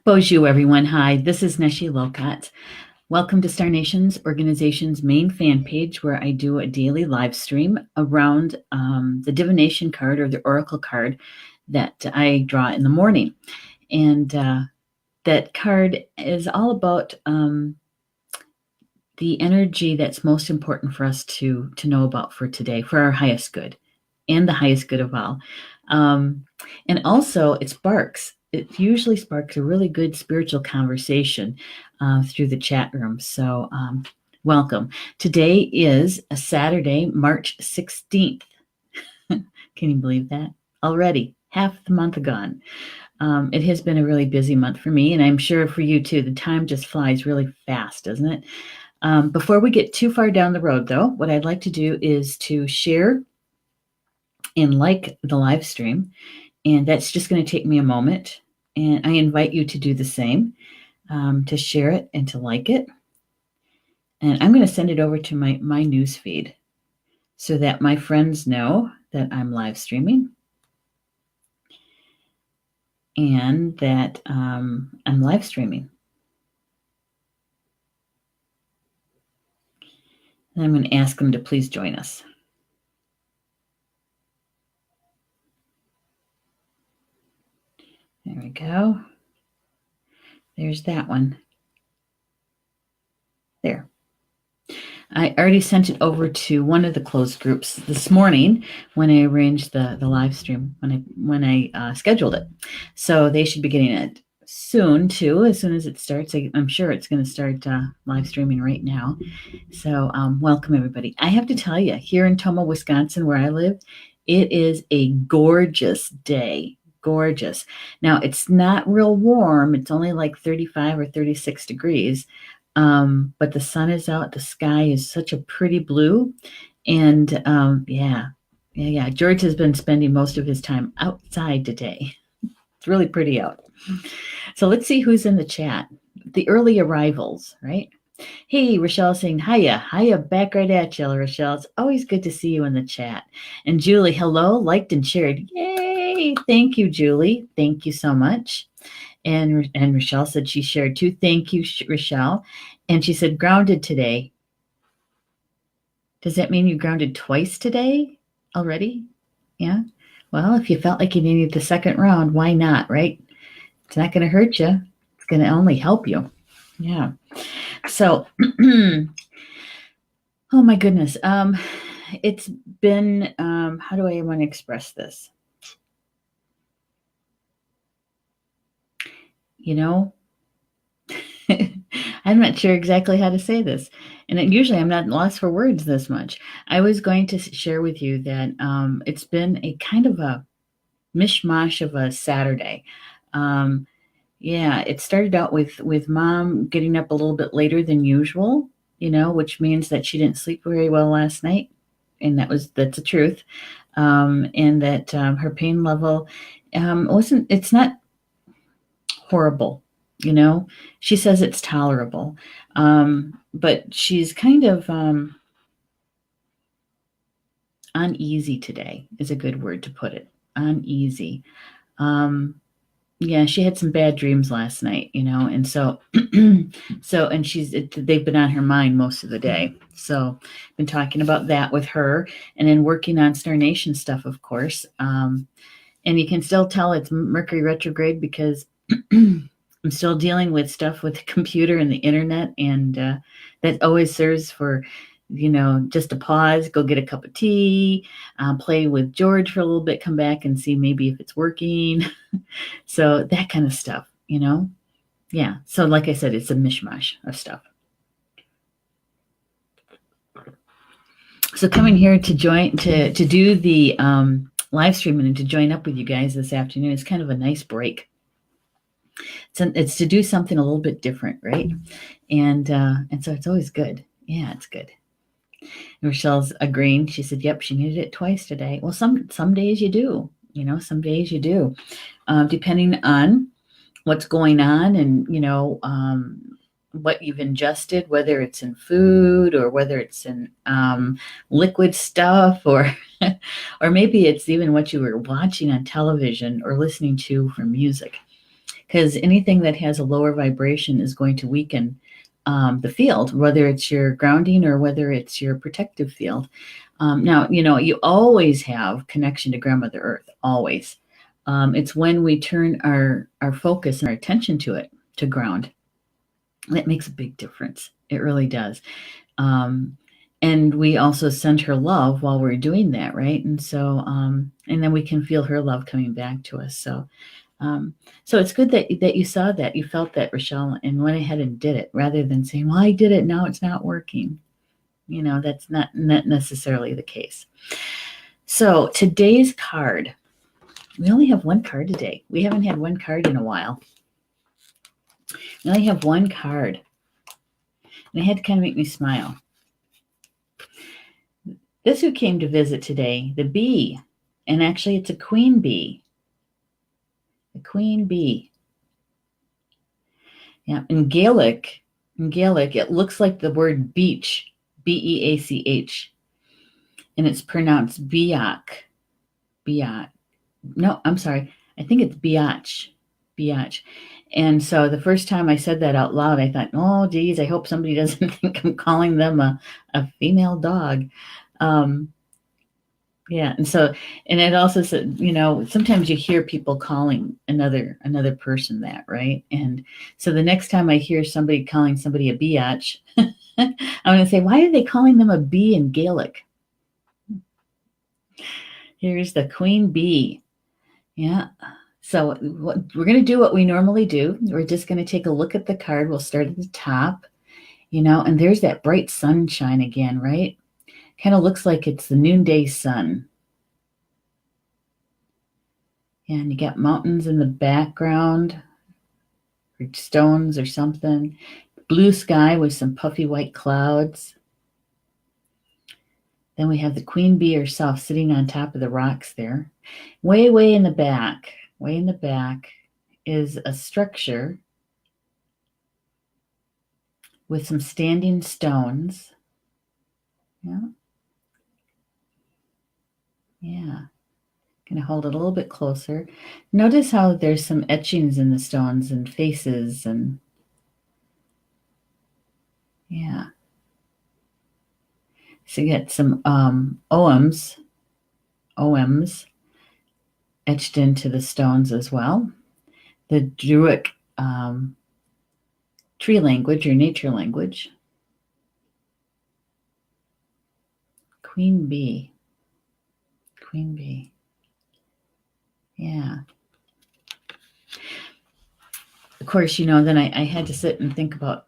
Bonjour, everyone. Hi, this is Neshi Lokotz. Welcome to Star Nation's organization's main fan page, where I do a daily live stream around the divination card or the oracle card that I draw in the morning. And that card is all about the energy that's most important for us to know about for today, for our highest good and the highest good of all. And also, it usually sparks a really good spiritual conversation through the chat room. So, welcome. Today is a Saturday, March 16th. Can you believe that? Already, half the month gone. It has been a really busy month for me, and I'm sure for you too. The time just flies really fast, doesn't it? Before we get too far down the road, though, what I'd like to do is to share and like the live stream. And that's just going to take me a moment. And I invite you to do the same, to share it and to like it. And I'm going to send it over to my news feed so that my friends know that I'm live streaming and that I'm live streaming. And I'm going to ask them to please join us. There we go. There's that one. There. I already sent it over to one of the closed groups this morning when I arranged the live stream, when I scheduled it. So they should be getting it soon too, as soon as it starts. I'm sure it's going to start live streaming right now. So welcome everybody. I have to tell you, here in Tomah, Wisconsin, where I live, it is a gorgeous day. Gorgeous. Now, it's not real warm. It's only like 35 or 36 degrees. But the sun is out. The sky is such a pretty blue. And yeah. George has been spending most of his time outside today. It's really pretty out. So let's see who's in the chat. The early arrivals, right? Hey, Rochelle saying, hiya, back right at you, Rochelle. It's always good to see you in the chat. And Julie, hello, liked and shared. Yay, thank you, Julie. Thank you so much. And Rochelle said she shared too. Thank you, Rochelle. And she said, grounded today. Does that mean you grounded twice today already? Yeah. Well, if you felt like you needed the second round, why not, right? It's not going to hurt you. It's going to only help you. Yeah. So, oh my goodness. It's been, how do I want to express this? You know, I'm not sure exactly how to say this. And usually I'm not lost for words this much. I was going to share with you that it's been a kind of a mishmash of a Saturday. Yeah, it started out with Mom getting up a little bit later than usual, which means that she didn't sleep very well last night. And that's the truth. And that her pain level it's not horrible. She says it's tolerable. But she's kind of uneasy today is a good word to put it. Uneasy. Yeah, she had some bad dreams last night, and so and they've been on her mind most of the day. So been talking about that with her, and then working on Star Nation stuff, of course. And you can still tell it's Mercury retrograde because I'm still dealing with stuff with the computer and the internet, and that always serves for, just a pause, go get a cup of tea, play with George for a little bit, come back and see maybe if it's working. So that kind of stuff, Yeah. So like I said, it's a mishmash of stuff. So coming here to do the live streaming and to join up with you guys this afternoon is kind of a nice break. It's to do something a little bit different, right? And so it's always good. Yeah, it's good. And Rochelle's agreeing. She said, "Yep, she needed it twice today." Well, some days you do. Some days you do, depending on what's going on and what you've ingested, whether it's in food or whether it's in liquid stuff, or or maybe it's even what you were watching on television or listening to for music. because anything that has a lower vibration is going to weaken the field, whether it's your grounding or whether it's your protective field. Now, you always have connection to Grandmother Earth, always. It's when we turn our focus and our attention to it, to ground, that makes a big difference. It really does. And we also send her love while we're doing that, right? And so, and then we can feel her love coming back to us. So, so it's good that you saw that, you felt that, Rochelle, and went ahead and did it, rather than saying, "Well, I did it, now it's not working." That's not necessarily the case. So today's card, we only have one card today. We haven't had one card in a while. We only have one card, and it had to kind of make me smile. This who came to visit today, the bee, and actually it's a queen bee. The queen bee. Yeah, in Gaelic, it looks like the word beach, B-E-A-C-H, and it's pronounced biach. Biach. No, I'm sorry. I think it's biach. Biach. And so the first time I said that out loud, I thought, oh, geez, I hope somebody doesn't think I'm calling them a female dog. Yeah, and it also said, sometimes you hear people calling another person that, right? And so the next time I hear somebody calling somebody a biatch, I'm going to say, why are they calling them a bee in Gaelic? Here's the queen bee. Yeah. So we're going to do what we normally do. We're just going to take a look at the card. We'll start at the top, and there's that bright sunshine again, right? Kind of looks like it's the noonday sun. And you got mountains in the background, or stones or something. Blue sky with some puffy white clouds. Then we have the queen bee herself sitting on top of the rocks there. Way in the back is a structure with some standing stones. Yeah. Going to hold it a little bit closer. Notice how there's some etchings in the stones and faces and yeah. So you get some oems etched into the stones as well. The Druidic tree language or nature language. Queen bee. Yeah. Of course, then I had to sit and think about,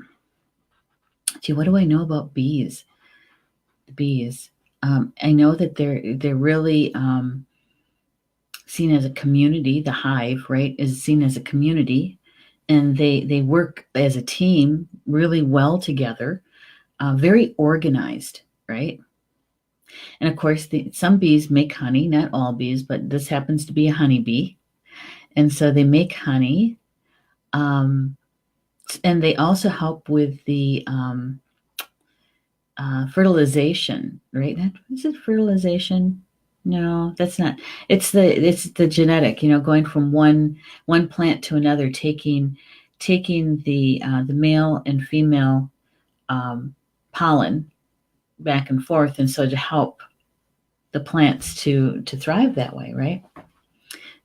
gee, what do I know about bees? The bees. I know that they're really seen as a community. The hive, right, is seen as a community, and they work as a team really well together, very organized, right? And of course, some bees make honey, not all bees, but this happens to be a honeybee. And so they make honey. And they also help with the fertilization, right? Is it fertilization? No, that's not. It's the genetic, going from one plant to another, taking the male and female pollen back and forth, and so to help the plants to thrive that way, right?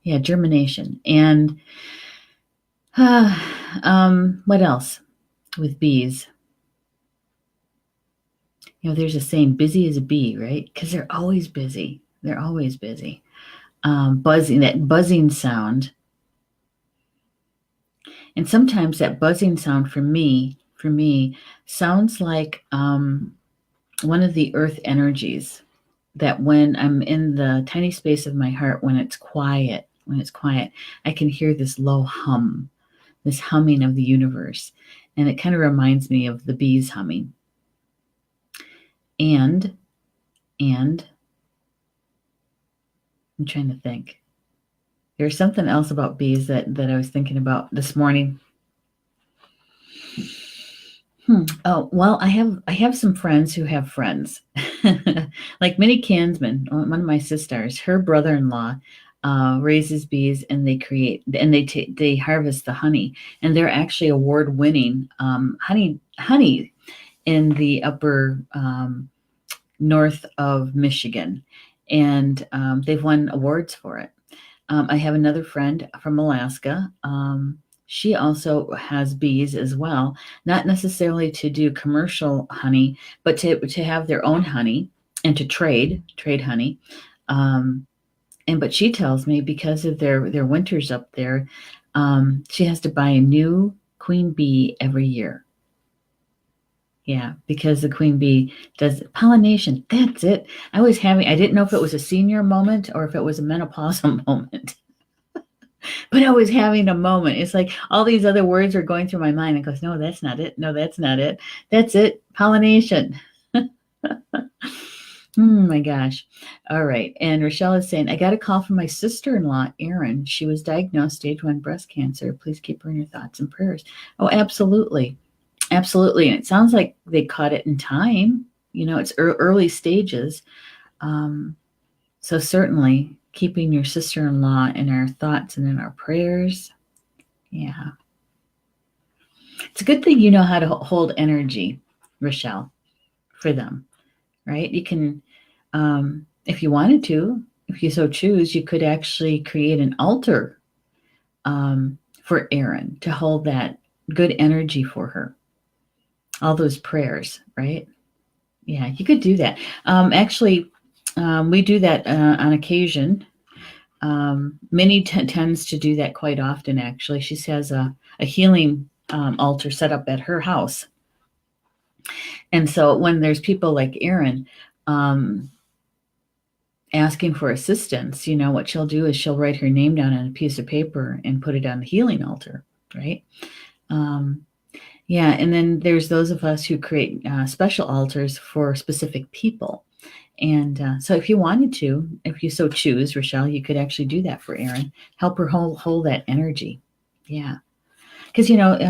Yeah, germination. And what else with bees? There's a saying, busy as a bee, right? Because they're always busy. Buzzing, that buzzing sound. And sometimes that buzzing sound for me sounds like one of the earth energies, that when I'm in the tiny space of my heart, when it's quiet, I can hear this low hum, this humming of the universe. And it kind of reminds me of the bees humming. And I'm trying to think. There's something else about bees that I was thinking about this morning. Oh, well, I have some friends who have friends. Like Minnie Kansman, one of my sisters, her brother-in-law raises bees, and they harvest the honey, and they're actually award-winning honey in the upper north of Michigan, and they've won awards for it. I have another friend from Alaska. She also has bees as well, not necessarily to do commercial honey, but to have their own honey and to trade honey. But she tells me because of their winters up there, she has to buy a new queen bee every year. Yeah, because the queen bee does pollination. That's it. I didn't know if it was a senior moment or if it was a menopausal moment. But I was having a moment. It's like all these other words are going through my mind. And goes, no, that's not it. No, that's not it. That's it. Pollination. My gosh. All right. And Rochelle is saying, I got a call from my sister-in-law, Erin. She was diagnosed stage 1 breast cancer. Please keep her in your thoughts and prayers. Oh, absolutely. Absolutely. And it sounds like they caught it in time. It's early stages. So certainly keeping your sister-in-law in our thoughts and in our prayers. Yeah. It's a good thing you know how to hold energy, Rochelle, for them, right? You can, if you wanted to, if you so choose, you could actually create an altar for Erin to hold that good energy for her. All those prayers, right? Yeah, you could do that. Actually, we do that on occasion. Minnie tends to do that quite often, actually. She has a healing altar set up at her house. And so when there's people like Erin asking for assistance, what she'll do is she'll write her name down on a piece of paper and put it on the healing altar, right? Yeah, and then there's those of us who create special altars for specific people. And so if you wanted to, if you so choose, Rochelle, you could actually do that for Erin. Help her hold that energy. Yeah. Because,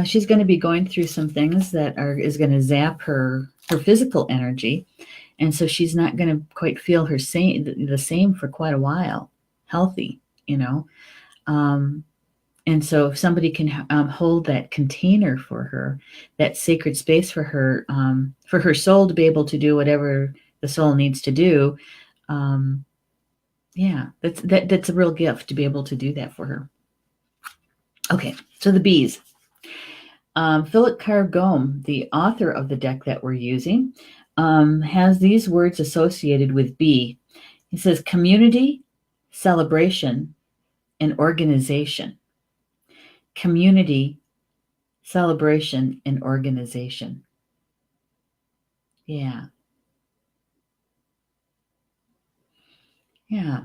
she's going to be going through some things that is going to zap her physical energy. And so she's not going to quite feel the same for quite a while, healthy, And so if somebody can hold that container for her, that sacred space for her soul to be able to do whatever the soul needs to do, yeah, that's a real gift to be able to do that for her. Okay, so the bees. Philip Carr-Gomm, the author of the deck that we're using, has these words associated with bee. He says community, celebration, and organization. Community, celebration, and organization. Yeah. Yeah.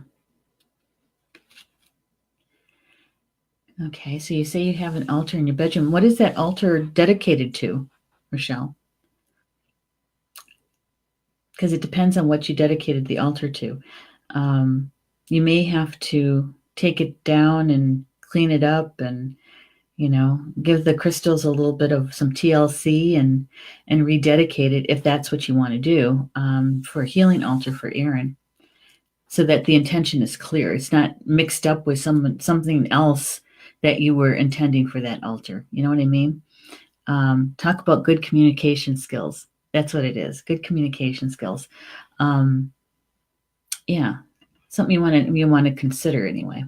Okay, so you say you have an altar in your bedroom. What is that altar dedicated to, Rochelle? Because it depends on what you dedicated the altar to. You may have to take it down and clean it up and, give the crystals a little bit of some TLC and rededicate it if that's what you want to do for a healing altar for Erin, so that the intention is clear. It's not mixed up with something else that you were intending for that altar. You know what I mean? Talk about good communication skills. That's what it is. Good communication skills. Yeah, something you want to consider anyway.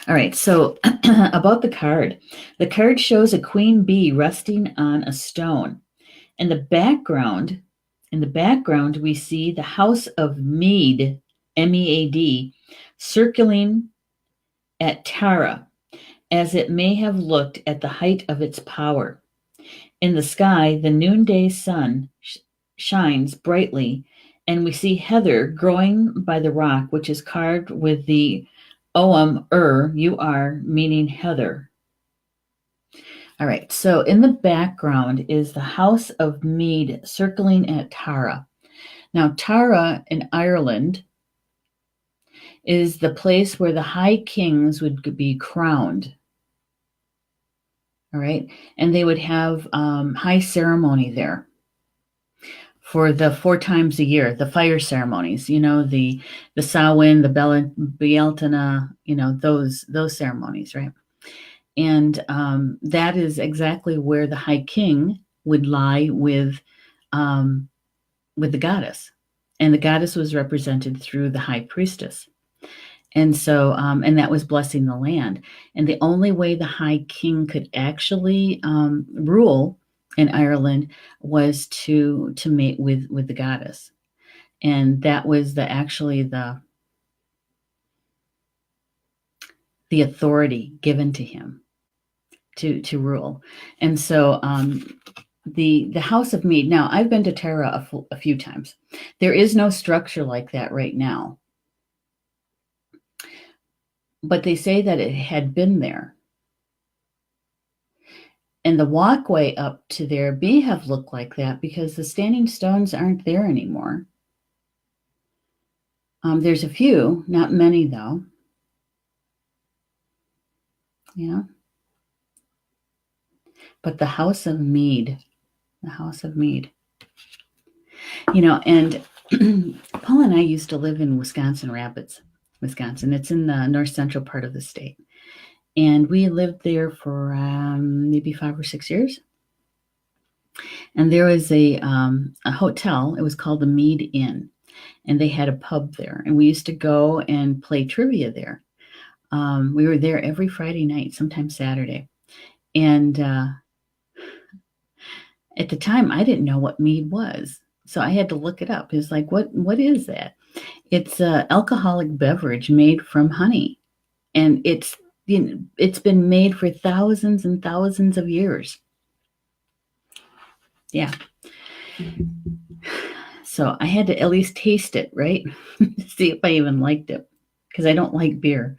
All right. So about the card shows a queen bee resting on a stone. In the background, we see the house of Mead, MEAD, circling at Tara, as it may have looked at the height of its power. In the sky, the noonday sun shines brightly, and we see heather growing by the rock, which is carved with the Oam meaning heather. All right, so in the background is the house of Mead circling at Tara. Now, Tara in Ireland is the place where the high kings would be crowned. All right, and they would have high ceremony there for the 4 times a year, the fire ceremonies, the Samhain, the Beltana, those ceremonies, right? And that is exactly where the High King would lie with the goddess, and the goddess was represented through the high priestess. And so, and that was blessing the land. And the only way the High King could actually rule in Ireland was to mate with the goddess, and that was the authority given to him to rule. And so, the House of Mead. Now, I've been to Tara a few times. There is no structure like that right now, but they say that it had been there. And the walkway up to there may have looked like that because the standing stones aren't there anymore. There's a few, not many though. Yeah. But the House of Mead. And Paul and I used to live in Wisconsin Rapids, Wisconsin. It's in the north central part of the state. And we lived there for maybe 5 or 6 years. And there was a hotel. It was called the Mead Inn. And they had a pub there. And we used to go and play trivia there. We were there every Friday night, sometimes Saturday. And at the time, I didn't know what mead was. So I had to look it up. It's like, what is that? It's an alcoholic beverage made from honey. And it's been made for thousands and thousands of years. Yeah. So I had to at least taste it, right? See if I even liked it, because I don't like beer.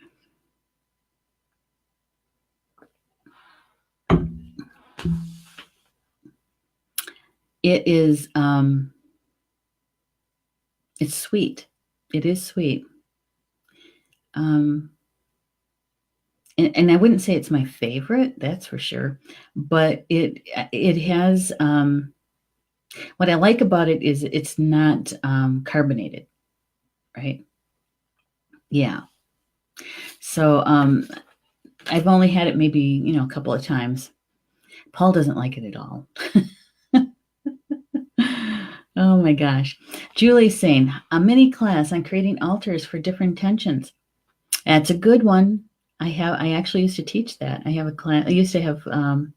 It is, it's sweet. It is sweet. And I wouldn't say it's my favorite, that's for sure. But it has, what I like about it is it's not carbonated, right? Yeah. So I've only had it maybe, a couple of times. Paul doesn't like it at all. Oh my gosh. Julie's saying, a mini class on creating altars for different intentions. That's a good one. I actually used to teach that. I have a class. I used to have the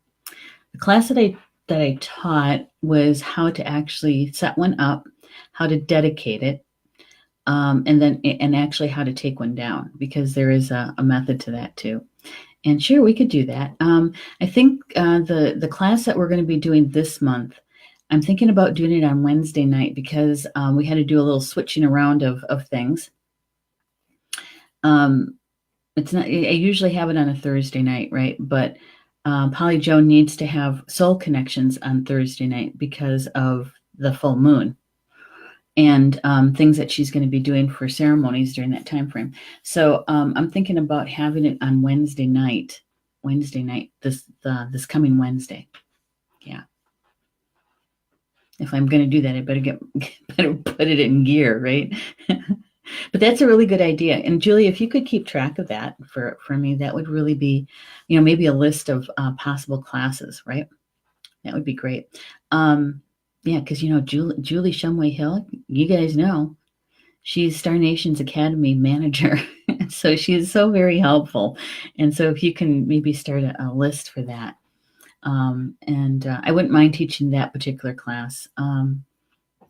class that I taught was how to actually set one up, how to dedicate it, and actually how to take one down, because there is a method to that too. And sure, we could do that. I think the class that we're going to be doing this month, I'm thinking about doing it on Wednesday night, because we had to do a little switching around of things. It's not. I usually have it on a Thursday night, right? But Polly Jo needs to have soul connections on Thursday night because of the full moon and things that she's going to be doing for ceremonies during that time frame. So I'm thinking about having it on Wednesday night. This coming Wednesday. Yeah. If I'm going to do that, I better put it in gear, right? But that's a really good idea. And Julie, if you could keep track of that for me, that would really be, maybe a list of possible classes, right? That would be great. Yeah, because Julie Shumway Hill, you guys know, she's Star Nation's Academy manager, so she's so very helpful. And so if you can maybe start a list for that, and I wouldn't mind teaching that particular class.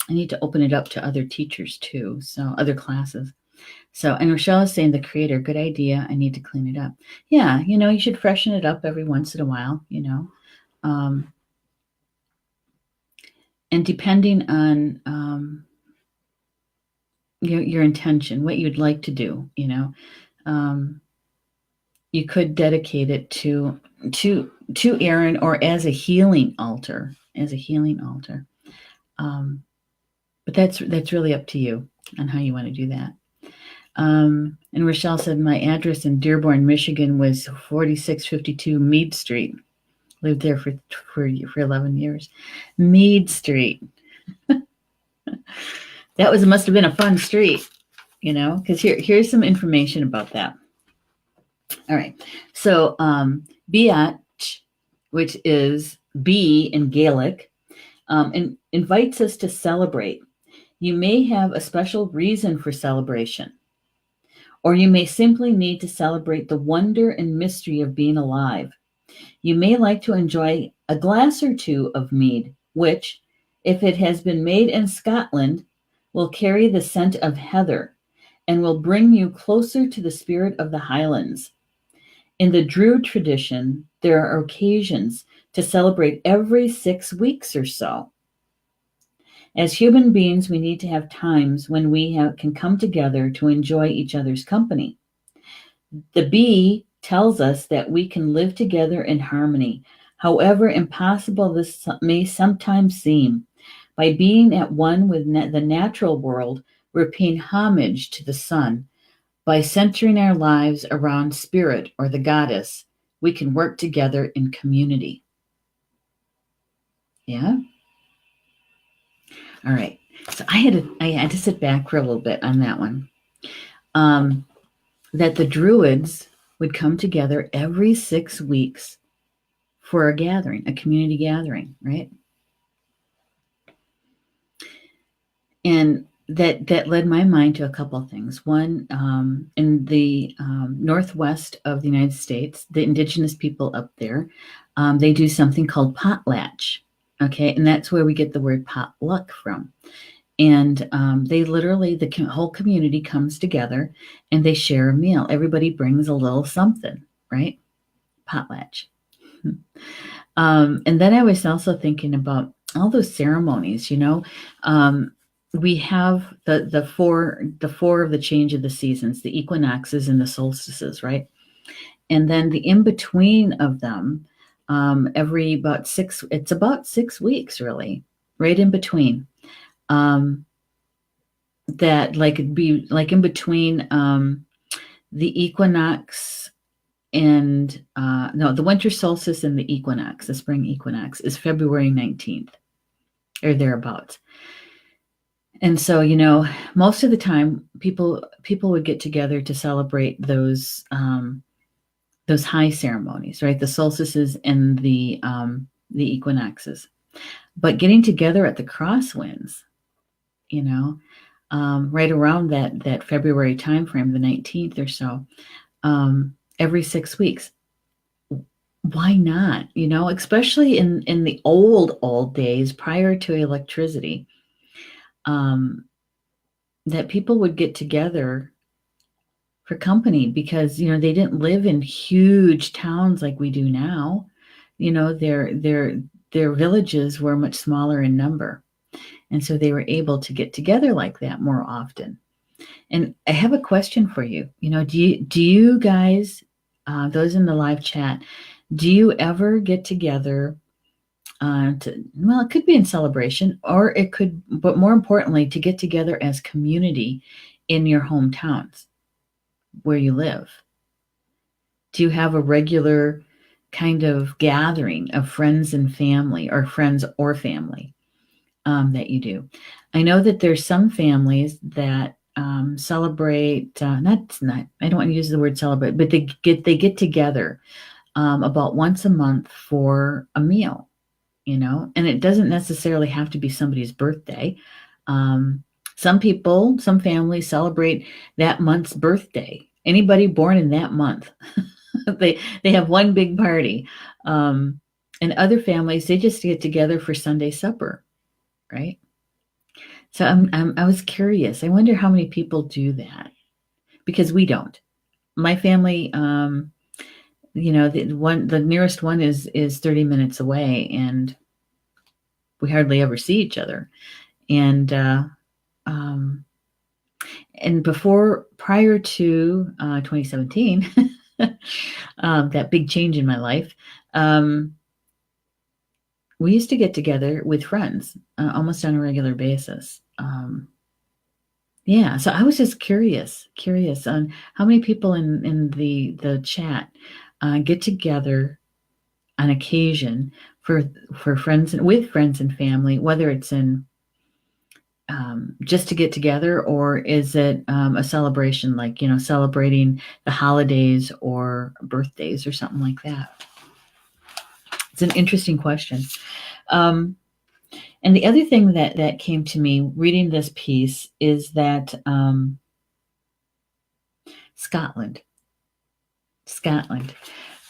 I need to open it up to other teachers too, so other classes. So, and Rochelle is saying, the creator, good idea. I need to clean it up. Yeah, you should freshen it up every once in a while, and depending on your intention, what you'd like to do, you could dedicate it to Aaron, or as a healing altar, but that's really up to you on how you want to do that. And Rochelle said, my address in Dearborn, Michigan was 4652 Mead Street. Lived there for 11 years. Mead Street. That must have been a fun street, because here's some information about that. All right. So, Biatch, which is bee in Gaelic, invites us to celebrate. You may have a special reason for celebration, or you may simply need to celebrate the wonder and mystery of being alive. You may like to enjoy a glass or two of mead, which, if it has been made in Scotland, will carry the scent of heather and will bring you closer to the spirit of the Highlands. In the Druid tradition, there are occasions to celebrate every 6 weeks or so. As human beings, we need to have times when we can come together to enjoy each other's company. The bee tells us that we can live together in harmony, however impossible this may sometimes seem. By being at one with the natural world, we're paying homage to the sun. By centering our lives around spirit or the goddess, we can work together in community. Yeah? All right. So I had to sit back for a little bit on that one. That the Druids would come together every 6 weeks for a gathering, a community gathering, right? And that led my mind to a couple of things. One, in the northwest of the United States, the indigenous people up there, they do something called potlatch, okay? And that's where we get the word potluck from. And they literally, the whole community comes together and they share a meal. Everybody brings a little something, right? Potlatch. And then I was also thinking about all those ceremonies, we have the four of the change of the seasons, the equinoxes and the solstices, right? And then the in between of them, every about 6 weeks, really, right in between. That like it'd be like in between the equinox and the winter solstice and the equinox, the spring equinox, is February 19th or thereabouts. And so, most of the time people would get together to celebrate those high ceremonies, right? The solstices and the equinoxes. But getting together at the crosswinds, right around that February timeframe, the 19th or so, every 6 weeks. Why not? Especially in the old days prior to electricity, that people would get together for company because they didn't live in huge towns like we do now. Their villages were much smaller in number, and so they were able to get together like that more often. And I have a question for you. Do you guys, those in the live chat, do you ever get together it could be in celebration, or it could, but more importantly, to get together as community in your hometowns where you live? Do you have a regular kind of gathering of friends and family, or friends or family, that you do? I know that there's some families that celebrate, not I don't want to use the word celebrate, but they get together about once a month for a meal, and it doesn't necessarily have to be somebody's birthday. Some families celebrate that month's birthday. Anybody born in that month, they have one big party. And other families, they just get together for Sunday supper, right? So I was curious. I wonder how many people do that, because we don't. My family, the nearest one is 30 minutes away, and we hardly ever see each other. And prior to 2017, that big change in my life, we used to get together with friends almost on a regular basis. Yeah, so I was just curious on how many people in the chat get together on occasion for friends and with friends and family, whether it's in just to get together, or is it a celebration, like, celebrating the holidays or birthdays or something like that? It's an interesting question. Um, and the other thing that came to me reading this piece is that Scotland, Scotland.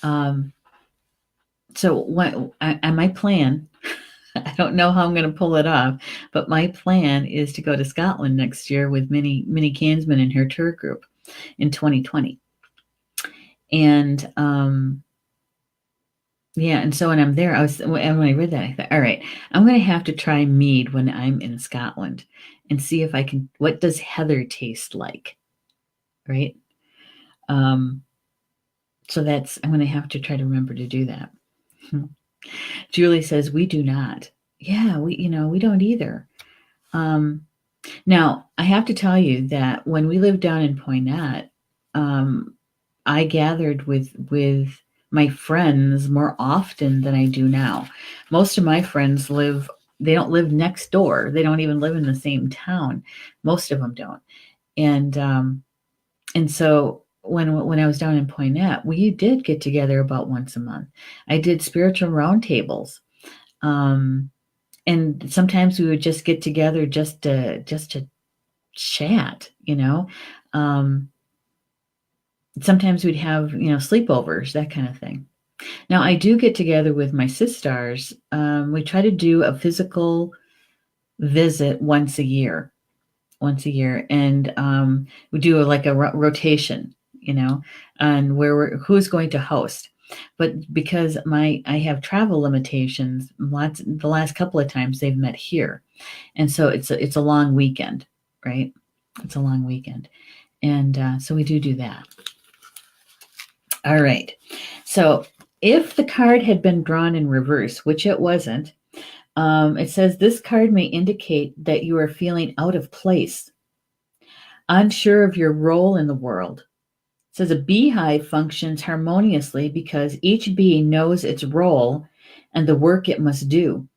Um, so what my plan, I don't know how I'm going to pull it off, but my plan is to go to Scotland next year with Minnie Kansman and her tour group in 2020. And yeah, and so when I'm there, when I read that, I thought, all right, I'm going to have to try mead when I'm in Scotland and see if I can. What does heather taste like, right? Um, so I'm going to have to try to remember to do that. Julie says we do not. Yeah, we don't either. Now I have to tell you that when we lived down in Poynette, I gathered with my friends more often than I do now. Most of my friends they don't live next door. They don't even live in the same town. Most of them don't. And so when I was down in Poynette, we did get together about once a month. I did spiritual roundtables. And sometimes we would just get together just to chat, sometimes we'd have, sleepovers, that kind of thing. Now I do get together with my sisters. We try to do a physical visit once a year, and we do like a rotation, and who's going to host. But because I have travel limitations, the last couple of times they've met here, and so it's a long weekend, right? It's a long weekend, and so we do that. All right. So if the card had been drawn in reverse, which it wasn't, it says this card may indicate that you are feeling out of place, unsure of your role in the world. It says a beehive functions harmoniously because each bee knows its role and the work it must do.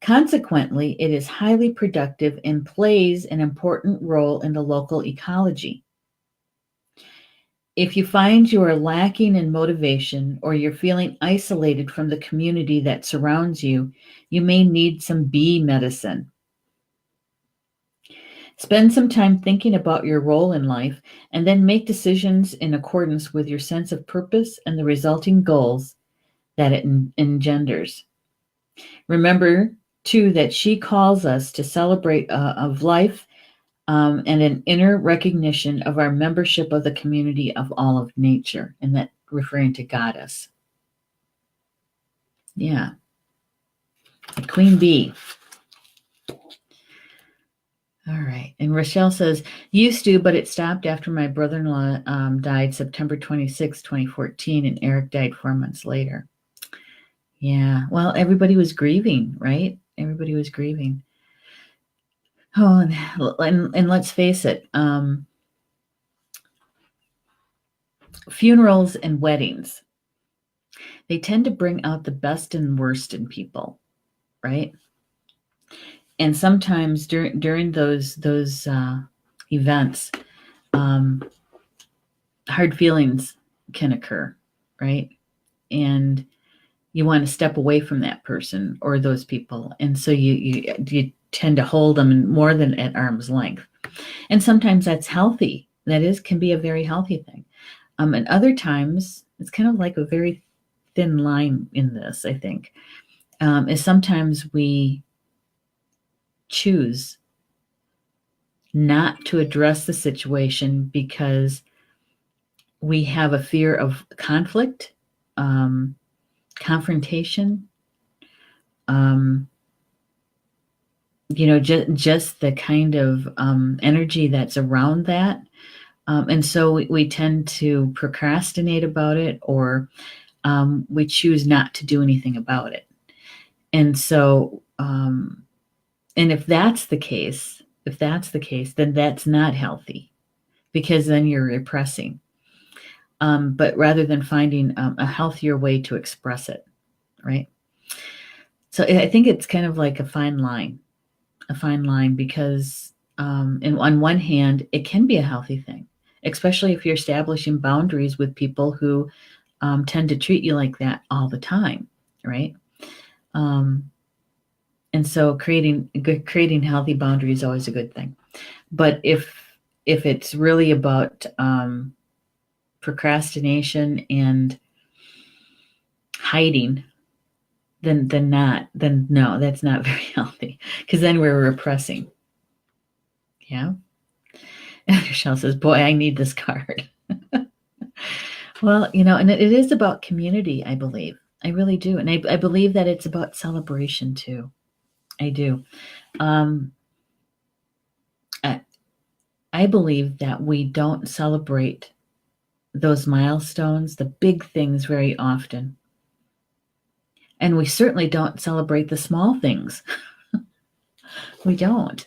Consequently, it is highly productive and plays an important role in the local ecology. If you find you are lacking in motivation or you're feeling isolated from the community that surrounds you, you may need some bee medicine. Spend some time thinking about your role in life and then make decisions in accordance with your sense of purpose and the resulting goals that it engenders. Remember, too, that she calls us to celebrate of life and an inner recognition of our membership of the community of all of nature, and that referring to goddess. Yeah. The queen bee. All right. And Rochelle says, used to, but it stopped after my brother-in-law died September 26, 2014, and Eric died 4 months later. Yeah. Well, everybody was grieving, right? Everybody was grieving. Oh, and let's face it, funerals and weddings, they tend to bring out the best and worst in people, right? And sometimes during those events, hard feelings can occur, right? And you want to step away from that person or those people, and so you tend to hold them more than at arm's length. And sometimes that's healthy. Can be a very healthy thing. And other times it's kind of like a very thin line in this, I think, is sometimes we choose not to address the situation because we have a fear of conflict, confrontation, just the kind of energy that's around that. And so we tend to procrastinate about it, or we choose not to do anything about it. And so, and if that's the case, then that's not healthy, because then you're repressing. But rather than finding a healthier way to express it, right? So I think it's kind of like a fine line. a fine line because, on one hand, it can be a healthy thing, especially if you're establishing boundaries with people who tend to treat you like that all the time, right? Um, and so creating healthy boundaries is always a good thing. But if it's really about procrastination and hiding, then no, that's not very healthy because then we're repressing. Yeah. And Michelle says, "Boy, I need this card." Well, and it is about community, I believe. I really do. And I believe that it's about celebration too. I do. Um, I, I believe that we don't celebrate those milestones, the big things, very often. And we certainly don't celebrate the small things. We don't.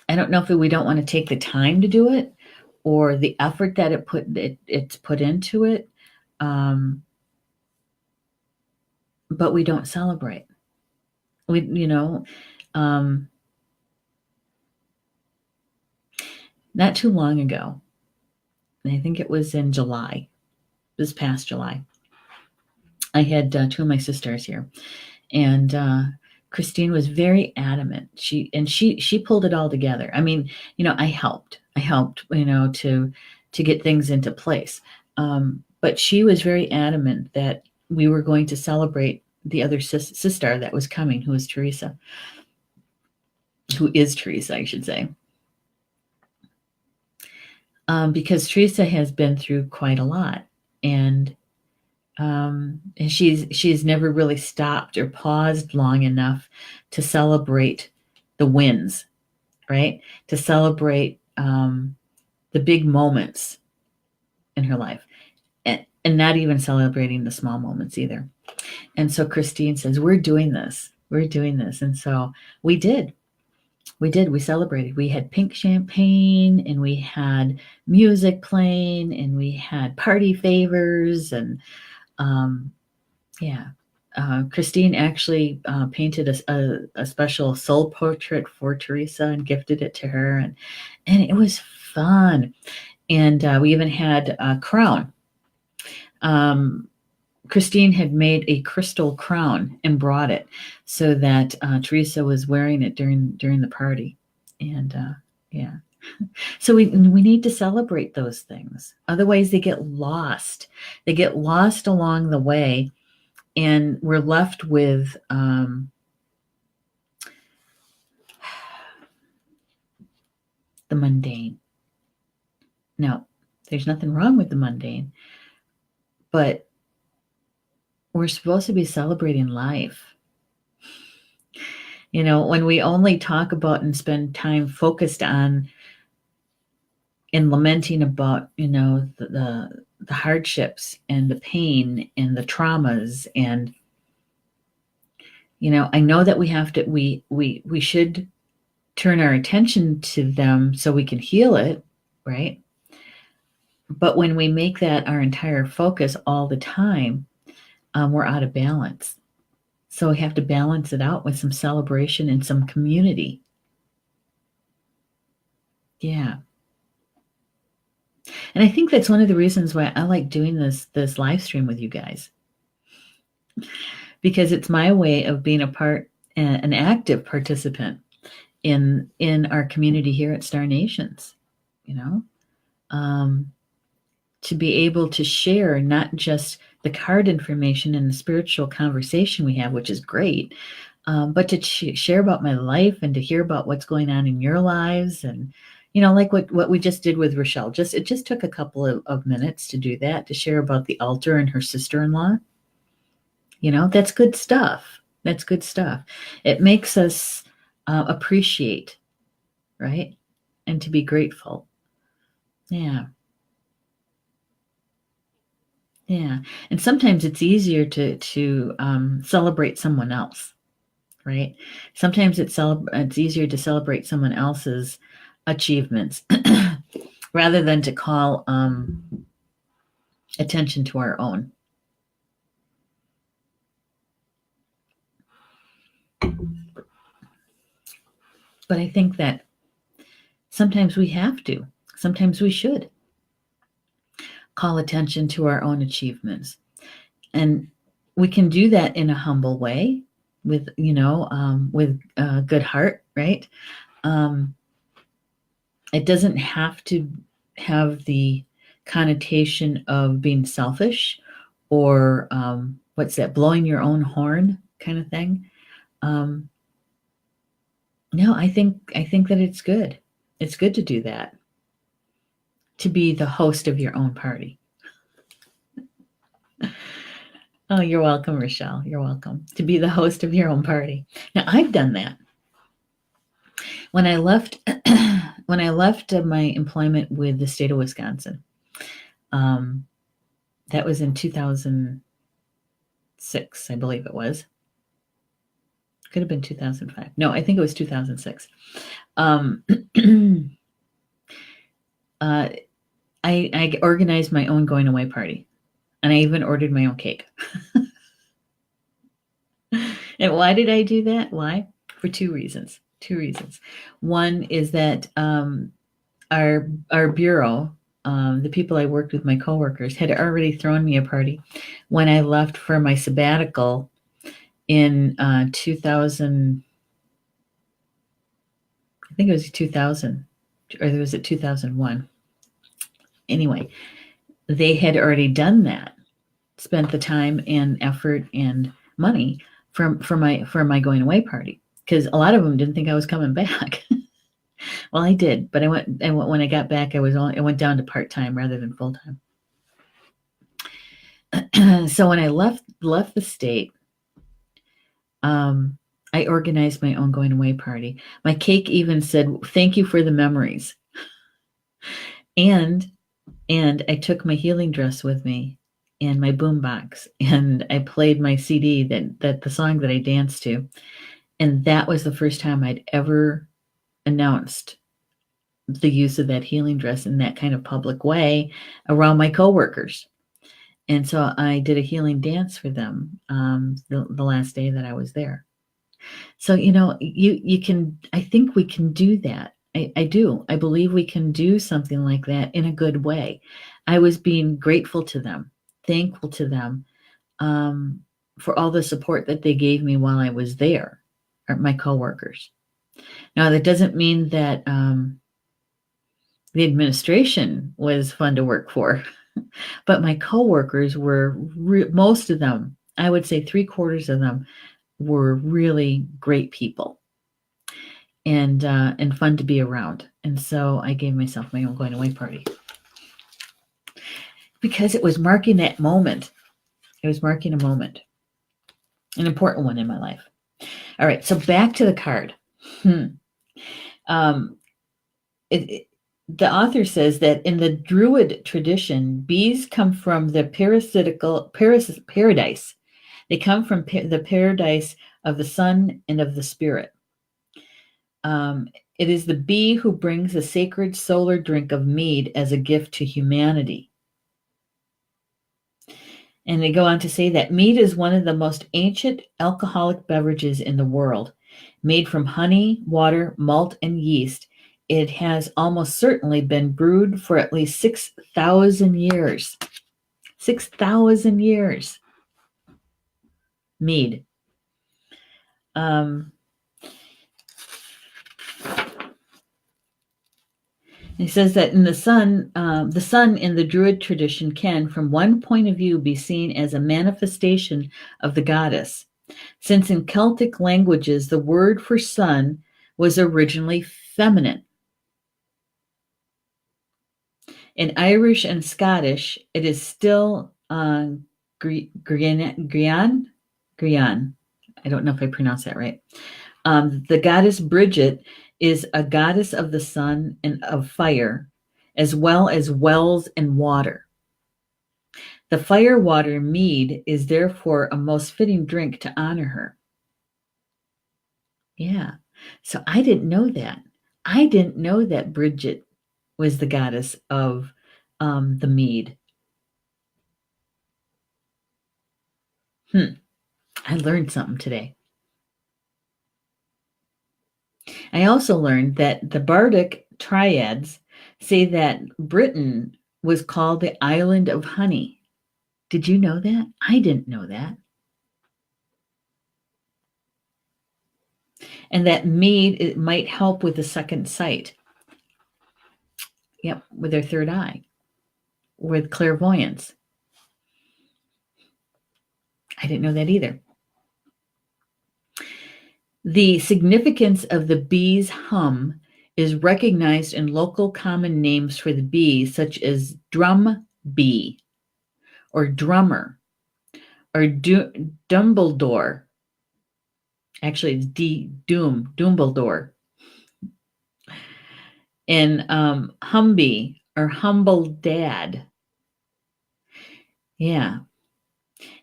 I don't know if we don't want to take the time to do it or the effort that it's put into it. Um, but we don't celebrate. We, um, not too long ago, I think it was in July, this past July, I had two of my sisters here, and Christine was very adamant. She pulled it all together. I mean, I helped. To get things into place. But she was very adamant that we were going to celebrate the other sister that was coming, who is Teresa, I should say. Because Teresa has been through quite a lot, and she's never really stopped or paused long enough to celebrate the wins, right? To celebrate the big moments in her life, and not even celebrating the small moments either. And so Christine says, "We're doing this. We're doing this." And so we did. We did. We celebrated. We had pink champagne, and we had music playing, and we had party favors, and um, yeah. Christine actually painted a special soul portrait for Teresa and gifted it to her, and it was fun. And we even had a crown. Um, Christine had made a crystal crown and brought it so that Teresa was wearing it during the party, and yeah. So we need to celebrate those things. Otherwise, they get lost. They get lost along the way, and we're left with the mundane. No, there's nothing wrong with the mundane, but we're supposed to be celebrating life. When we only talk about and spend time focused on and lamenting about, the hardships and the pain and the traumas, and I know that we should turn our attention to them so we can heal it, right? But when we make that our entire focus all the time, we're out of balance. So we have to balance it out with some celebration and some community. Yeah. And I think that's one of the reasons why I like doing this live stream with you guys, because it's my way of being an active participant in our community here at Star Nations. Um, to be able to share not just the card information and the spiritual conversation we have, which is great, but to share about my life and to hear about what's going on in your lives. And like what we just did with Rochelle, it just took a couple of minutes to do that, to share about the altar and her sister-in-law. That's good stuff. That's good stuff. It makes us appreciate, right? And to be grateful. Yeah. Yeah. And sometimes it's easier to celebrate someone else, right? Sometimes it's easier to celebrate someone else's achievements rather than to call attention to our own. But I think that sometimes we have to, sometimes we should call attention to our own achievements. And we can do that in a humble way with, with a good heart, right? Um, it doesn't have to have the connotation of being selfish or what's that, blowing your own horn kind of thing. Um, no, I think that it's good. It's good to do that. To be the host of your own party. Oh, you're welcome, Rochelle. You're welcome. To be the host of your own party. Now, I've done that. When I left, when I left my employment with the state of Wisconsin, um, that was in 2006, I believe it was. Could have been 2005. No, I think it was 2006. Um, uh, I organized my own going away party, and I even ordered my own cake. And why did I do that? Why? For two reasons. Two reasons. One is that our bureau, the people I worked with, my coworkers, had already thrown me a party when I left for my sabbatical in 2000. I think it was 2000, or was it 2001? Anyway, they had already done that, spent the time and effort and money for my going away party, because a lot of them didn't think I was coming back. Well, I did, but I went, and when I got back, I went down to part time rather than full time. So when I left the state, um, I organized my own going away party. My cake even said, "Thank you for the memories," and I took my healing dress with me and my boombox, and I played my CD, that the song that I danced to, and that was the first time I'd ever announced the use of that healing dress in that kind of public way around my coworkers. And so I did a healing dance for them the last day that I was there. So you can. I think we can do that. I do. I believe we can do something like that in a good way. I was being grateful to them, thankful to them, um, for all the support that they gave me while I was there, or my coworkers. Now that doesn't mean that the administration was fun to work for, but my coworkers were most of them. I would say three-quarters of them were really great people, and fun to be around. And so I gave myself my own going away party because it was marking that moment. It was marking a moment, an important one in my life. All right, so back to the card. Um, the author says that in the Druid tradition, bees come from the paradise. They come from the paradise of the sun and of the spirit. It is the bee who brings the sacred solar drink of mead as a gift to humanity. And they go on to say that mead is one of the most ancient alcoholic beverages in the world. Made from honey, water, malt, and yeast, it has almost certainly been brewed for at least 6,000 years. 6,000 years. Mead. He says that in the sun in the Druid tradition can, from one point of view, be seen as a manifestation of the goddess, since in Celtic languages the word for sun was originally feminine. In Irish and Scottish, it is still Grian. I don't know if I pronounced that right. The goddess Bridget is a goddess of the sun and of fire, as well as wells and water. The fire water mead is therefore a most fitting drink to honor her. Yeah. So I didn't know that. I didn't know that Bridget was the goddess of the mead. I learned something today. I also learned that the Bardic triads say that Britain was called the island of honey. Did you know that? I didn't know that. And that mead it might help with the second sight. Yep, with their third eye, with clairvoyance. I didn't know that either. The significance of the bee's hum is recognized in local common names for the bee, such as drum bee, or drummer, or Dumbledore. Actually, it's Dumbledore. And Humby, or humble dad. Yeah.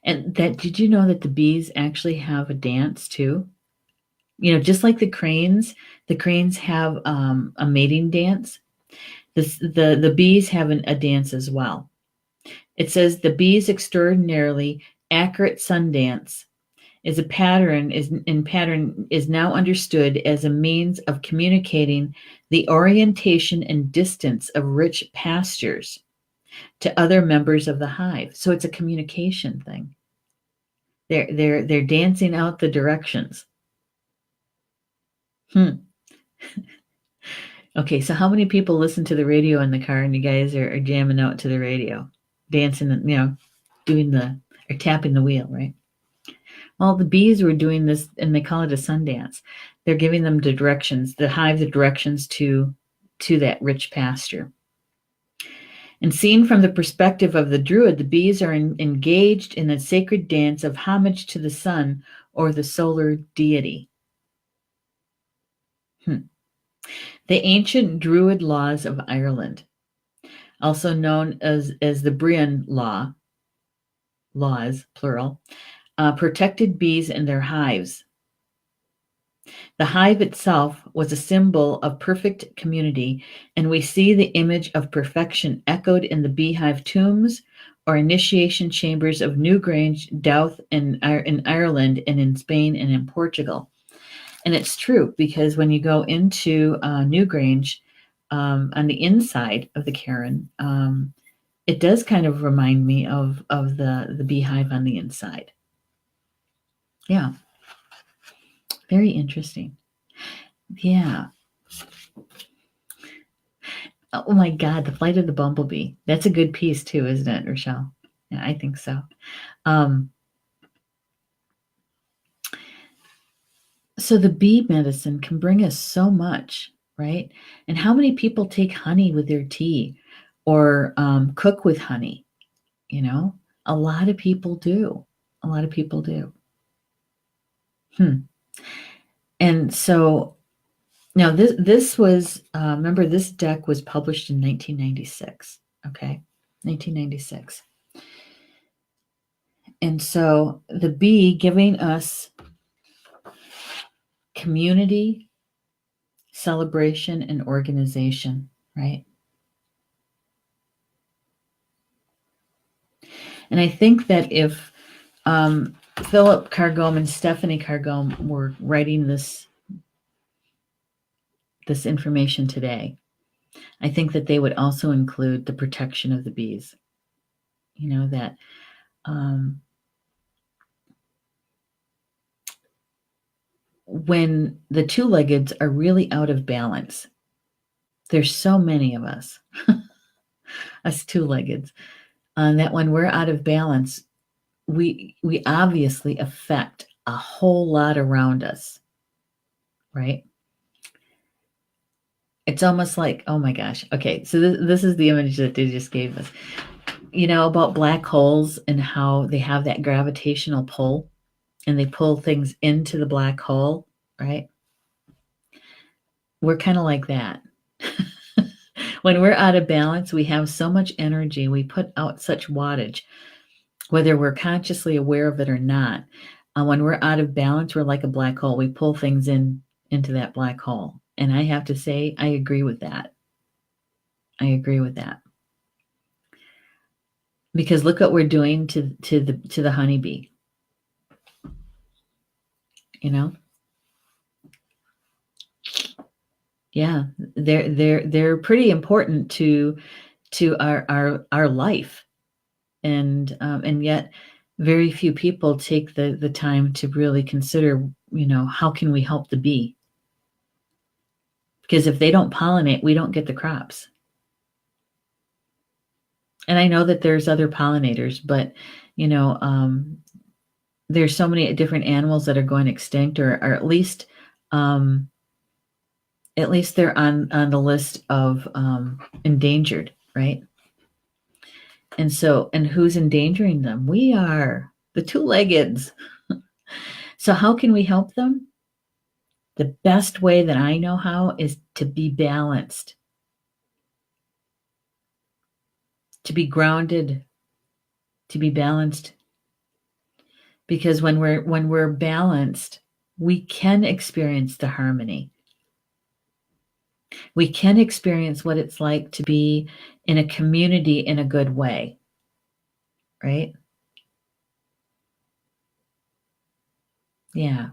And that, did you know that the bees actually have a dance too? Just like the cranes have a mating dance. The bees have a dance as well. It says the bees' extraordinarily accurate sun dance is a pattern is now understood as a means of communicating the orientation and distance of rich pastures to other members of the hive. So it's a communication thing. They're dancing out the directions. Okay, so how many people listen to the radio in the car and you guys are jamming out to the radio, dancing, doing or tapping the wheel, right? Well, the bees were doing this, and they call it a sun dance. They're giving them the directions, the hive, the directions to that rich pasture. And seen from the perspective of the druid, the bees are engaged in a sacred dance of homage to the sun or the solar deity. The ancient druid laws of Ireland, also known as the Brian laws, plural, protected bees and their hives. The hive itself was a symbol of perfect community, and we see the image of perfection echoed in the beehive tombs or initiation chambers of Newgrange, Douth in Ireland, and in Spain and in Portugal. And it's true, because when you go into Newgrange, on the inside of the cairn, it does kind of remind me of the beehive on the inside. Yeah. Very interesting. Yeah. Oh my God, The Flight of the Bumblebee. That's a good piece too, isn't it, Rochelle? Yeah, I think so. So the bee medicine can bring us so much, right? And how many people take honey with their tea or cook with honey? A lot of people do. A lot of people do. And so now this was, remember, this deck was published in 1996. Okay, 1996. And so the bee giving us community, celebration, and organization, right? And I think that if Philip Cargome and Stephanie Cargome were writing this information today, I think that they would also include the protection of the bees. That when the two-leggeds are really out of balance, there's so many of us, us two-leggeds, that when we're out of balance, we obviously affect a whole lot around us, right? It's almost like, oh my gosh. Okay, so this is the image that they just gave us. About black holes and how they have that gravitational pull and they pull things into the black hole, right? We're kind of like that. When we're out of balance, we have so much energy. We put out such wattage, whether we're consciously aware of it or not. When we're out of balance, we're like a black hole. We pull things into that black hole. And I have to say, I agree with that. I agree with that. Because look what we're doing to the honeybee. Yeah, they're pretty important to our life, and yet very few people take the time to really consider, how can we help the bee? Because if they don't pollinate, we don't get the crops. And I know that there's other pollinators, but you know, there's so many different animals that are going extinct, or um, at least they're on the list of endangered, right? And who's endangering them? We are the two-leggeds. So how can we help them? The best way that I know how is to be balanced, to be grounded, to be balanced. Because when we're balanced, we can experience the harmony. We can experience what it's like to be in a community in a good way, right? Yeah.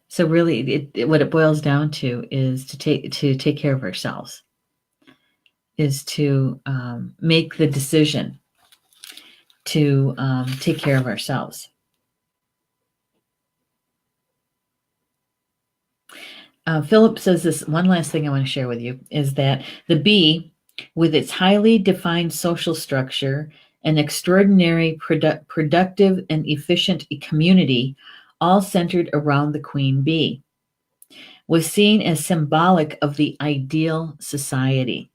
So really, what it boils down to is to take care of ourselves, is to make the decision to take care of ourselves. Philip says this one last thing I want to share with you is that the bee, with its highly defined social structure, an extraordinary productive and efficient community, all centered around the queen bee, was seen as symbolic of the ideal society,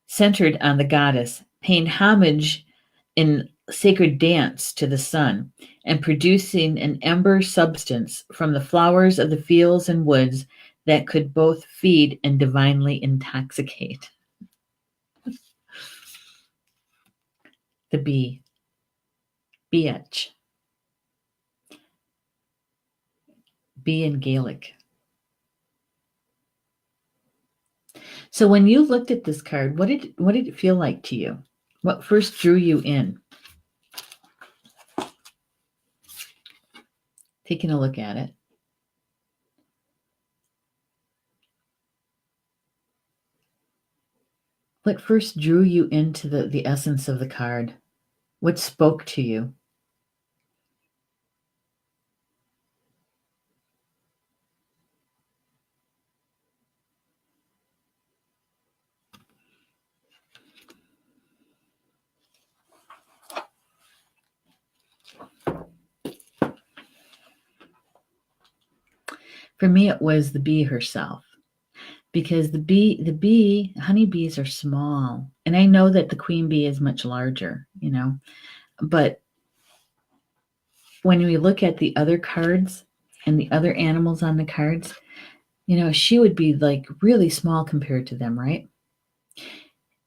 centered on the goddess, paying homage in sacred dance to the sun, and producing an ember substance from the flowers of the fields and woods that could both feed and divinely intoxicate. The bee, biatch, bee in Gaelic. So when you looked at this card, what did it feel like to you? What first drew you in? Taking a look at it. What first drew you into the essence of the card? What spoke to you? For me, it was the bee herself, because the bee honeybees are small, and I know that the queen bee is much larger, but when we look at the other cards and the other animals on the cards, she would be like really small compared to them, right?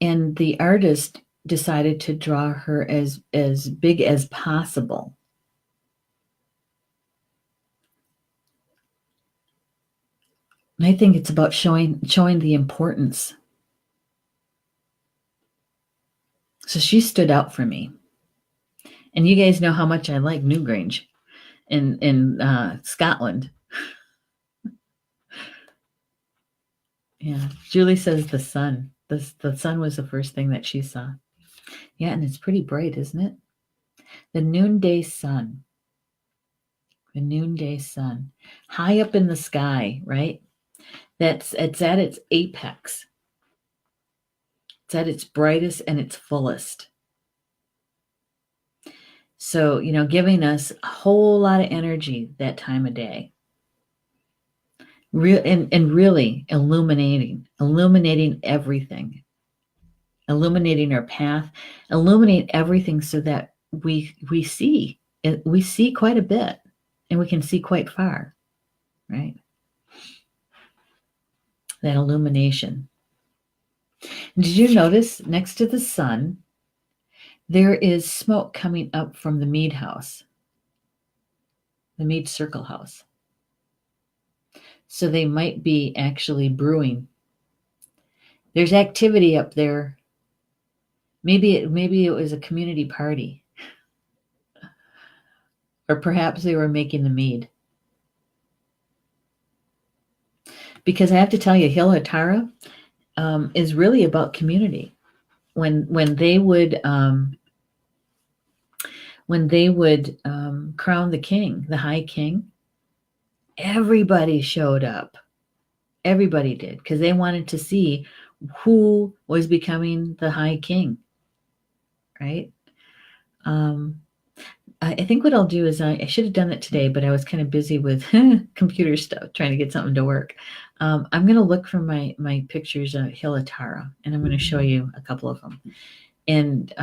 And the artist decided to draw her as big as possible. And I think it's about showing the importance. So she stood out for me. And you guys know how much I like Newgrange in Scotland. Yeah, Julie says the sun. The sun was the first thing that she saw. Yeah, and it's pretty bright, isn't it? The noonday sun. The noonday sun, high up in the sky, right? It's at its apex. It's at its brightest and its fullest. So, giving us a whole lot of energy that time of day. And really illuminating everything, illuminating our path, illuminate everything so that we see quite a bit, and we can see quite far, right? That illumination. Did you notice next to the sun there is smoke coming up from the mead house, the mead circle house? So they might be actually brewing. There's activity up there. Maybe it was a community party, or perhaps they were making the mead. because I have to tell you, Hilatara is really about community. When they would crown the king, the high king, everybody showed up. Everybody did, because they wanted to see who was becoming the high king, right? I think what I'll do is I should have done it today, but I was kind of busy with computer stuff, trying to get something to work. I'm going to look for my pictures of Hilatara, and I'm going to show you a couple of them. And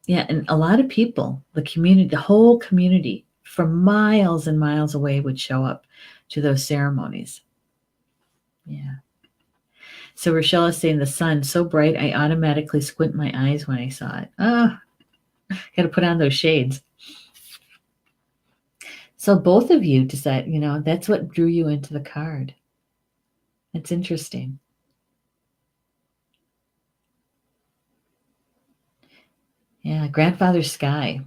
yeah, and a lot of people, the community, the whole community from miles and miles away would show up to those ceremonies. Yeah. So Rochelle is saying the sun so bright, I automatically squint my eyes when I saw it. Oh, got to put on those shades. So both of you decide, that's what drew you into the card. That's interesting. Yeah, grandfather sky.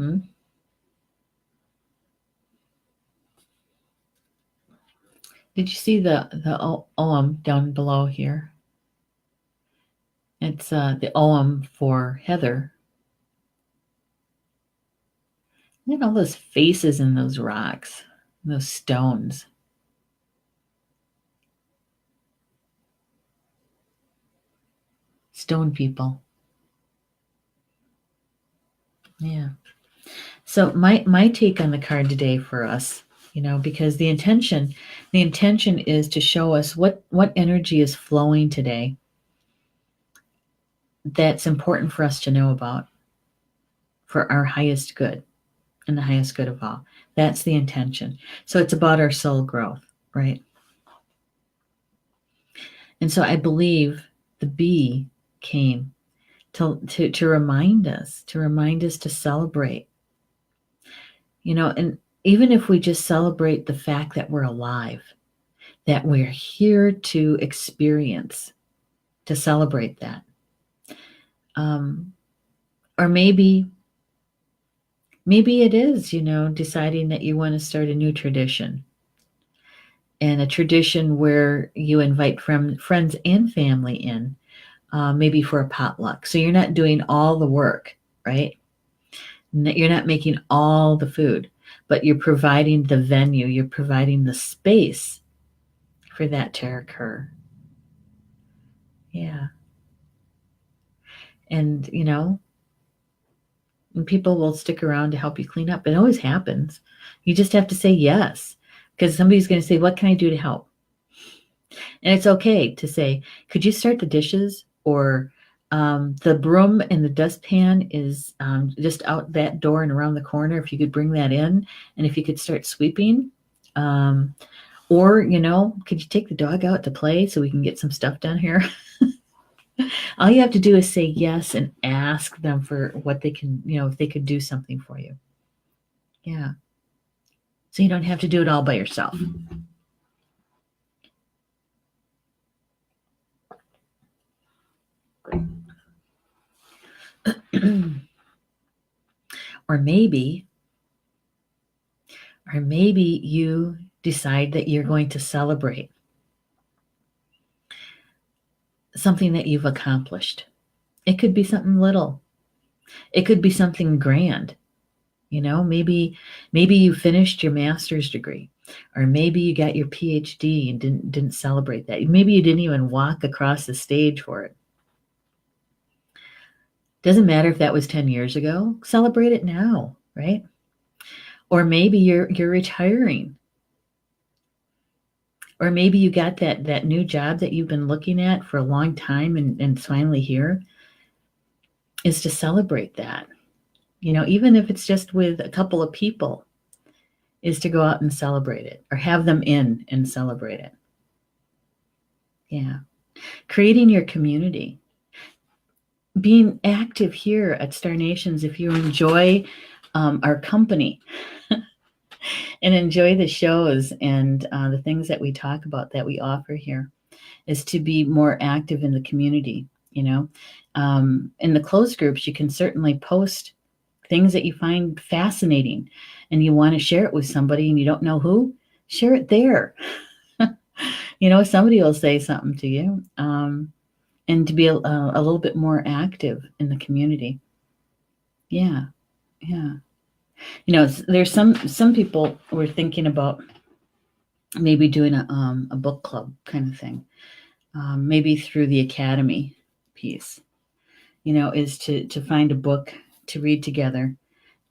Did you see the Oum down below here? It's the Oum for Heather. Look at all those faces in those rocks, those stones. Stone people. Yeah. So my take on the card today for us, because the intention is to show us what energy is flowing today that's important for us to know about for our highest good and the highest good of all. That's the intention. So it's about our soul growth, right? And so I believe the bee came to remind us to celebrate. And even if we just celebrate the fact that we're alive, that we're here to experience, to celebrate that. Or maybe it is, deciding that you want to start a new tradition, and a tradition where you invite friends and family in, maybe for a potluck. So you're not doing all the work, right? You're not making all the food, but you're providing the venue, you're providing the space for that to occur. Yeah. And, and people will stick around to help you clean up. It always happens. You just have to say yes, because somebody's going to say, what can I do to help? And it's okay to say, could you start the dishes? Or the broom and the dustpan is just out that door and around the corner. If you could bring that in, and if you could start sweeping, or, could you take the dog out to play so we can get some stuff done here? All you have to do is say yes and ask them for what they can, if they could do something for you. Yeah. So you don't have to do it all by yourself. Or maybe you decide that you're going to celebrate something that you've accomplished. It could be something little. It could be something grand. Maybe you finished your master's degree, or maybe you got your PhD and didn't celebrate that. Maybe you didn't even walk across the stage for it. Doesn't matter if that was 10 years ago. Celebrate it now, right? Or maybe you're retiring. Or maybe you got that new job that you've been looking at for a long time and it's finally here. Is to celebrate that. Even if it's just with a couple of people, is to go out and celebrate it, or have them in and celebrate it. Yeah. Creating your community. Being active here at Star Nations, if you enjoy our company and enjoy the shows and the things that we talk about, that we offer here, is to be more active in the community. In the closed groups, you can certainly post things that you find fascinating and you want to share it with somebody and you don't know who, share it there. Somebody will say something to you, and to be a little bit more active in the community. Yeah, yeah. There's some people were thinking about maybe doing a book club kind of thing, maybe through the academy piece. Is to find a book to read together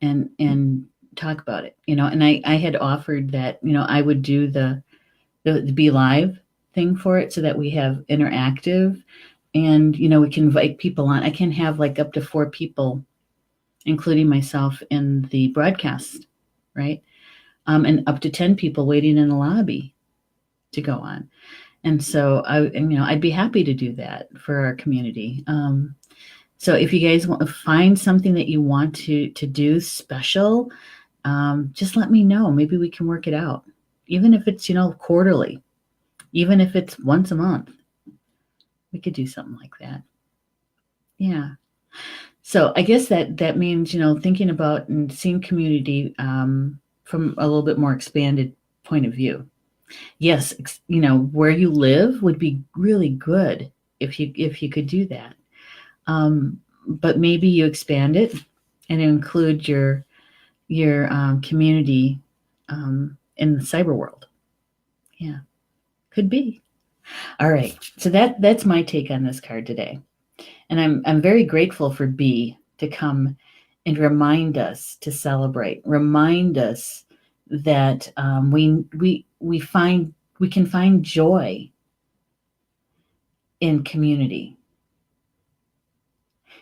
and talk about it. And I had offered that I would do the Be Live thing for it so that we have interactive, and we can invite people on. I can have like up to 4 people, including myself, in the broadcast, right? And up to 10 people waiting in the lobby to go on. And so I'd be happy to do that for our community. So if you guys want to find something that you want to do special, just let me know. Maybe we can work it out, even if it's quarterly, even if it's once a month. We could do something like that. Yeah. So I guess that means thinking about and seeing community from a little bit more expanded point of view. Yes, where you live would be really good if you could do that. But maybe you expand it and include your community in the cyber world. Yeah, could be. All right, so that's my take on this card today, and I'm very grateful for B to come and remind us to celebrate, remind us that we can find joy in community.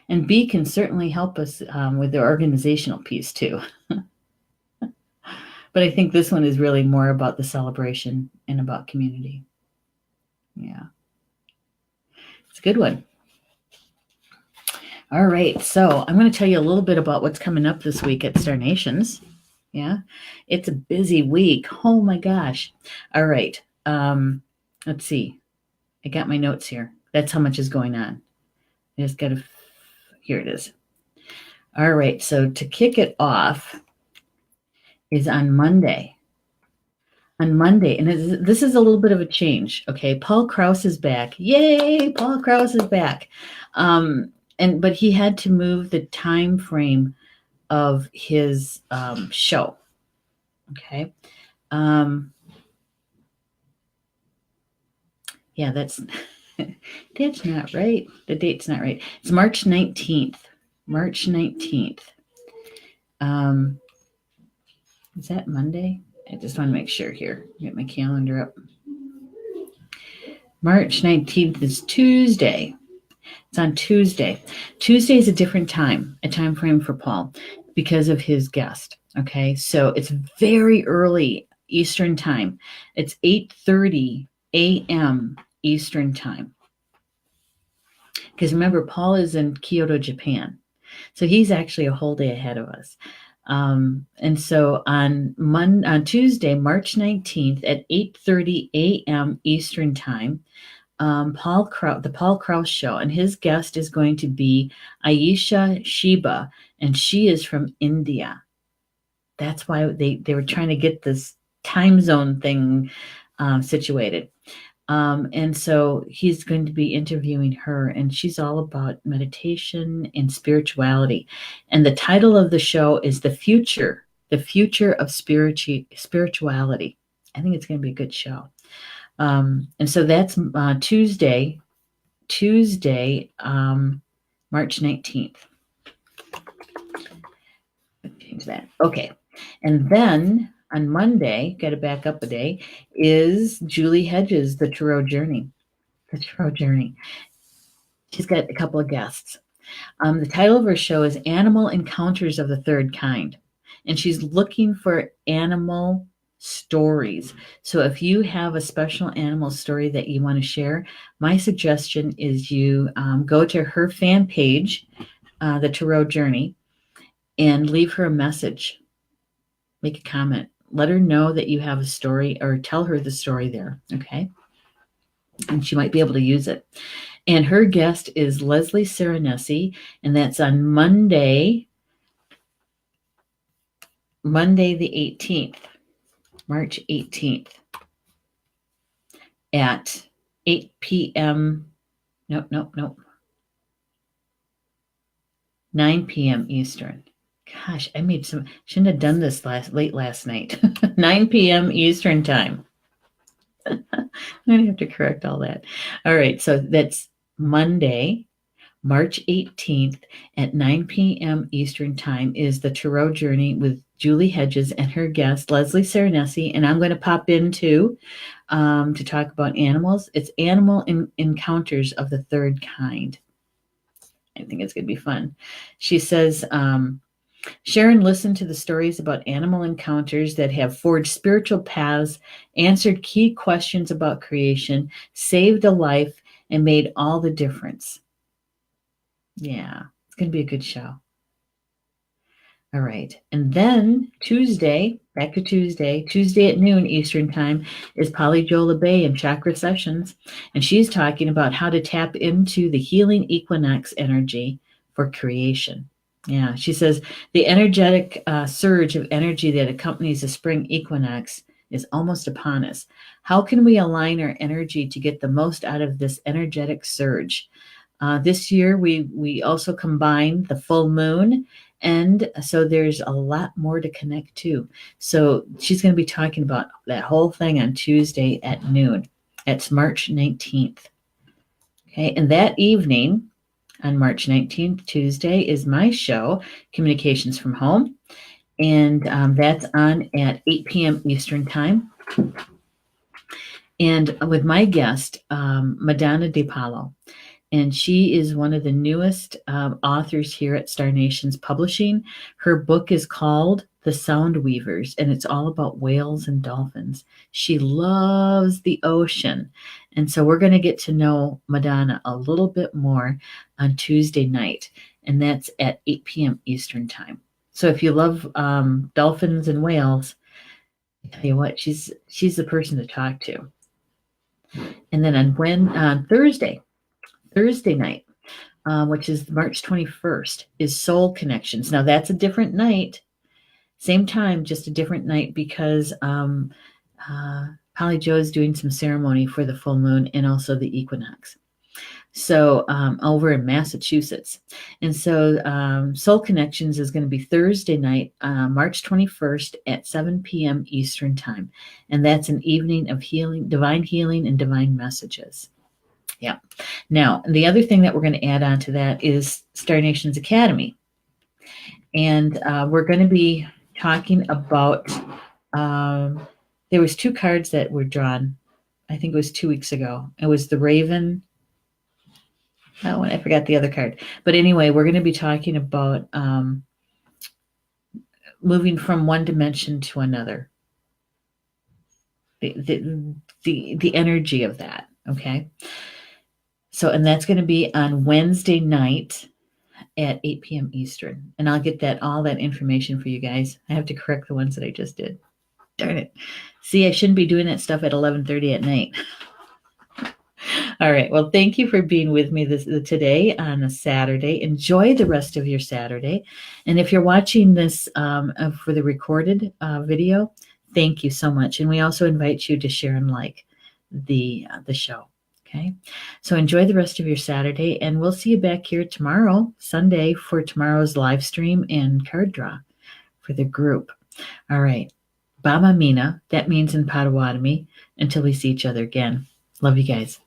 And B can certainly help us with the organizational piece too. But I think this one is really more about the celebration and about community. Yeah. It's a good one. All right. So I'm going to tell you a little bit about what's coming up this week at Star Nations. Yeah. It's a busy week. Oh my gosh. All right. Let's see. I got my notes here. That's how much is going on. I just got to, here it is. All right. So to kick it off is on Monday. And this is a little bit of a change. Okay. Paul Krause is back. Yay. Paul Krause is back. But he had to move the time frame of his show. Okay. Yeah, that's not right. The date's not right. It's March 19th. March 19th. Is that Monday? I just want to make sure here. Get my calendar up. March 19th is Tuesday. It's on Tuesday. Tuesday is a different time, a time frame for Paul because of his guest. Okay, so it's very early Eastern time. It's 8:30 a.m. Eastern time. Because remember, Paul is in Kyoto, Japan. So he's actually a whole day ahead of us. And so on Tuesday, March 19th at 8:30 a.m. Eastern time, the Paul Krause Show, and his guest is going to be Aisha Shiba, and she is from India. That's why they were trying to get this time zone thing situated. And so he's going to be interviewing her, and she's all about meditation and spirituality. And the title of the show is The Future of Spirituality. I think it's going to be a good show. And so that's Tuesday, March 19th. Change that. Okay. And then on Monday, got to back up a day, is Julie Hedges, The Tarot Journey. The Tarot Journey. She's got a couple of guests. The title of her show is Animal Encounters of the Third Kind. And she's looking for animal stories. So if you have a special animal story that you want to share, my suggestion is you go to her fan page, The Tarot Journey, and leave her a message. Make a comment. Let her know that you have a story, or tell her the story there, okay? And she might be able to use it. And her guest is Leslie Serenesi, and that's on Monday the 18th, March 18th at 8 p.m. Nope. 9 p.m. Eastern. Gosh, shouldn't have done this late last night. 9 p.m. Eastern time. I'm going to have to correct all that. All right, so that's Monday, March 18th at 9 p.m. Eastern time is the Tarot Journey with Julie Hedges and her guest, Leslie Serenesi. And I'm going to pop in too to talk about animals. It's animal encounters of the third kind. I think it's going to be fun. She says, Sharon listened to the stories about animal encounters that have forged spiritual paths, answered key questions about creation, saved a life, and made all the difference. Yeah, it's going to be a good show. All right. And then Tuesday at noon Eastern time is Polly Jola Bay and Chakra Sessions. And she's talking about how to tap into the healing equinox energy for creation. Yeah, she says the energetic surge of energy that accompanies the spring equinox is almost upon us. How can we align our energy to get the most out of this energetic surge? This year, we also combined the full moon, and so there's a lot more to connect to. So she's going to be talking about that whole thing on Tuesday at noon. It's March 19th. Okay, and that evening on March 19th, Tuesday, is my show, Communications from Home, and that's on at 8 p.m. Eastern Time. And with my guest, Madonna DePaulo. And she is one of the newest authors here at Star Nations Publishing. Her book is called The Sound Weavers, and it's all about whales and dolphins. She loves the ocean. And so we're going to get to know Madonna a little bit more on Tuesday night, and that's at 8 p.m. Eastern Time. So if you love dolphins and whales, I tell you what, she's the person to talk to. And then on Thursday night, which is March 21st, is Soul Connections. Now that's a different night, same time, just a different night because Polly Jo is doing some ceremony for the full moon and also the equinox. So over in Massachusetts. And so Soul Connections is going to be Thursday night, March 21st at 7 p.m. Eastern Time. And that's an evening of divine healing and divine messages. Yeah. Now, the other thing that we're going to add on to that is Star Nations Academy. And we're going to be talking about, there was 2 cards that were drawn. I think it was 2 weeks ago. It was the Raven. Oh, and I forgot the other card. But anyway, we're going to be talking about moving from one dimension to another. The energy of that. Okay. So, and that's going to be on Wednesday night at 8 p.m. Eastern. And I'll get all that information for you guys. I have to correct the ones that I just did. Darn it. See, I shouldn't be doing that stuff at 11:30 at night. All right. Well, thank you for being with me today on a Saturday. Enjoy the rest of your Saturday. And if you're watching this for the recorded video, thank you so much. And we also invite you to share and like the show. Okay. So enjoy the rest of your Saturday, and we'll see you back here tomorrow, Sunday, for tomorrow's live stream and card draw for the group. All right. Baba Mina, that means in Potawatomi, until we see each other again. Love you guys.